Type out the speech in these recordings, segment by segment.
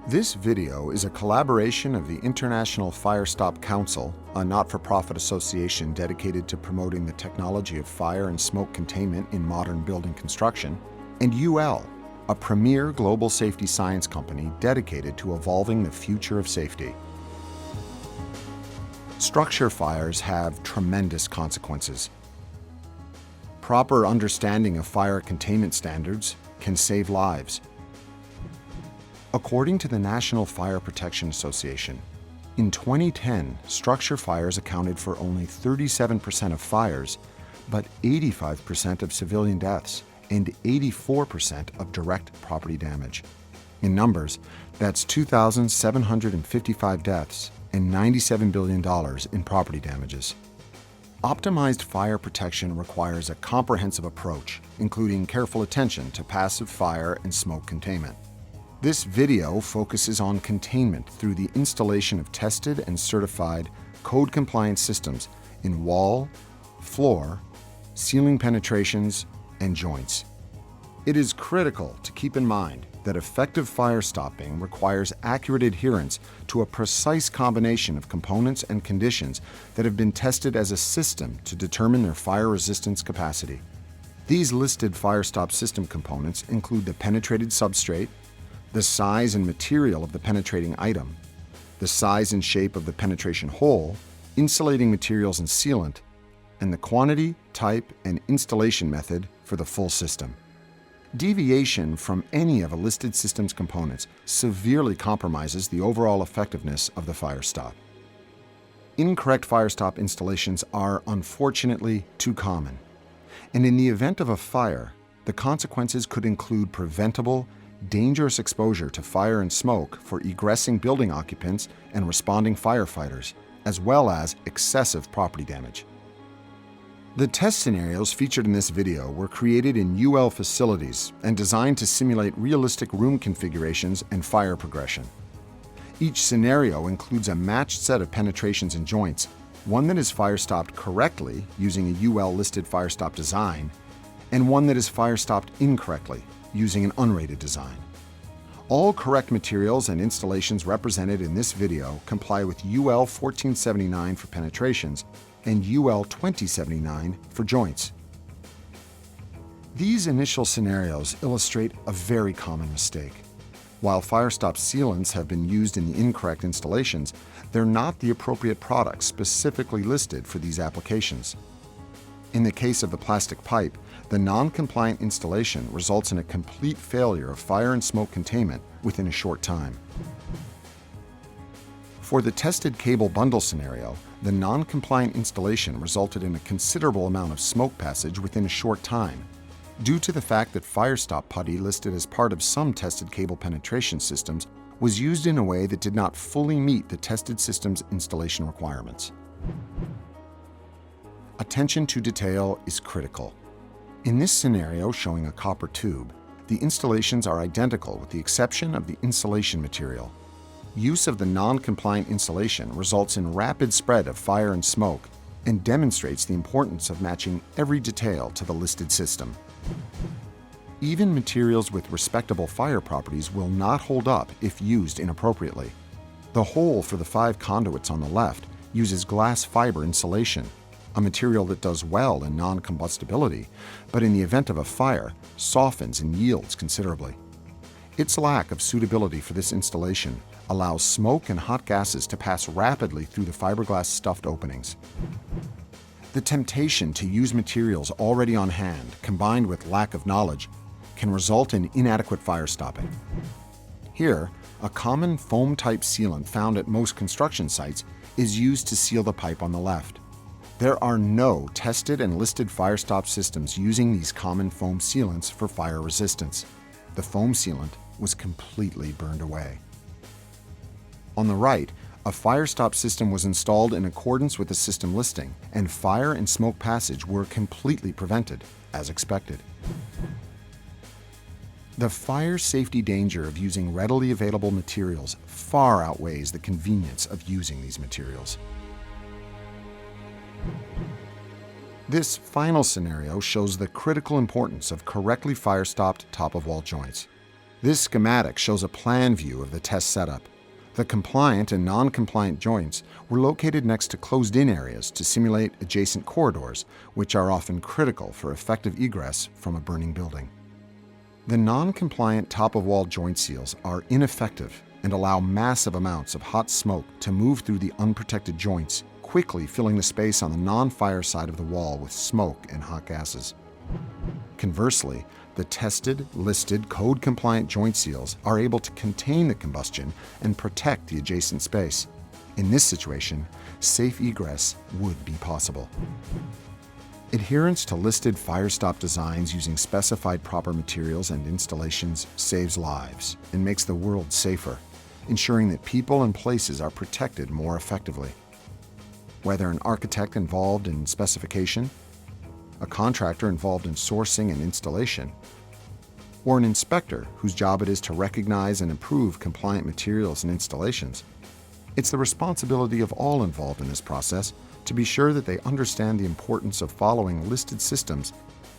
This video is a collaboration of the International Firestop Council, a not-for-profit association dedicated to promoting the technology of fire and smoke containment in modern building construction, and UL, a premier global safety science company dedicated to evolving the future of safety. Structure fires have tremendous consequences. Proper understanding of fire containment standards can save lives. According to the National Fire Protection Association, in 2010, structure fires accounted for only 37% of fires, but 85% of civilian deaths and 84% of direct property damage. In numbers, that's 2,755 deaths and $97 billion in property damages. Optimized fire protection requires a comprehensive approach, including careful attention to passive fire and smoke containment. This video focuses on containment through the installation of tested and certified code-compliant systems in wall, floor, ceiling penetrations, and joints. It is critical to keep in mind that effective fire stopping requires accurate adherence to a precise combination of components and conditions that have been tested as a system to determine their fire resistance capacity. These listed firestop system components include the penetrated substrate, the size and material of the penetrating item, the size and shape of the penetration hole, insulating materials and sealant, and the quantity, type, and installation method for the full system. Deviation from any of a listed system's components severely compromises the overall effectiveness of the firestop. Incorrect firestop installations are unfortunately too common, and in the event of a fire, the consequences could include preventable, dangerous exposure to fire and smoke for egressing building occupants and responding firefighters, as well as excessive property damage. The test scenarios featured in this video were created in UL facilities and designed to simulate realistic room configurations and fire progression. Each scenario includes a matched set of penetrations and joints, one that is fire-stopped correctly using a UL-listed firestop design, and one that is fire-stopped incorrectly using an unrated design. All correct materials and installations represented in this video comply with UL 1479 for penetrations and UL 2079 for joints. These initial scenarios illustrate a very common mistake. While firestop sealants have been used in the incorrect installations, they're not the appropriate products specifically listed for these applications. In the case of the plastic pipe, the non-compliant installation results in a complete failure of fire and smoke containment within a short time. For the tested cable bundle scenario, the non-compliant installation resulted in a considerable amount of smoke passage within a short time, due to the fact that firestop putty listed as part of some tested cable penetration systems was used in a way that did not fully meet the tested system's installation requirements. Attention to detail is critical. In this scenario showing a copper tube, the installations are identical with the exception of the insulation material. Use of the non-compliant insulation results in rapid spread of fire and smoke and demonstrates the importance of matching every detail to the listed system. Even materials with respectable fire properties will not hold up if used inappropriately. The hole for the 5 conduits on the left uses glass fiber insulation, a material that does well in non-combustibility, but in the event of a fire, softens and yields considerably. Its lack of suitability for this installation allows smoke and hot gases to pass rapidly through the fiberglass stuffed openings. The temptation to use materials already on hand, combined with lack of knowledge, can result in inadequate fire stopping. Here, a common foam-type sealant found at most construction sites is used to seal the pipe on the left. There are no tested and listed firestop systems using these common foam sealants for fire resistance. The foam sealant was completely burned away. On the right, a firestop system was installed in accordance with the system listing, and fire and smoke passage were completely prevented, as expected. The fire safety danger of using readily available materials far outweighs the convenience of using these materials. This final scenario shows the critical importance of correctly fire-stopped top-of-wall joints. This schematic shows a plan view of the test setup. The compliant and non-compliant joints were located next to closed-in areas to simulate adjacent corridors, which are often critical for effective egress from a burning building. The non-compliant top-of-wall joint seals are ineffective and allow massive amounts of hot smoke to move through the unprotected joints, quickly filling the space on the non-fire side of the wall with smoke and hot gases. Conversely, the tested, listed, code-compliant joint seals are able to contain the combustion and protect the adjacent space. In this situation, safe egress would be possible. Adherence to listed Firestop designs using specified proper materials and installations saves lives and makes the world safer, ensuring that people and places are protected more effectively. Whether an architect involved in specification, a contractor involved in sourcing and installation, or an inspector whose job it is to recognize and improve compliant materials and installations, it's the responsibility of all involved in this process to be sure that they understand the importance of following listed systems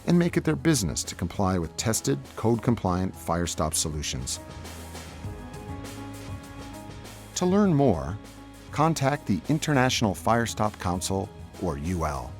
and make it their business to comply with tested, code-compliant Firestop solutions. To learn more, contact the International Firestop Council, or UL.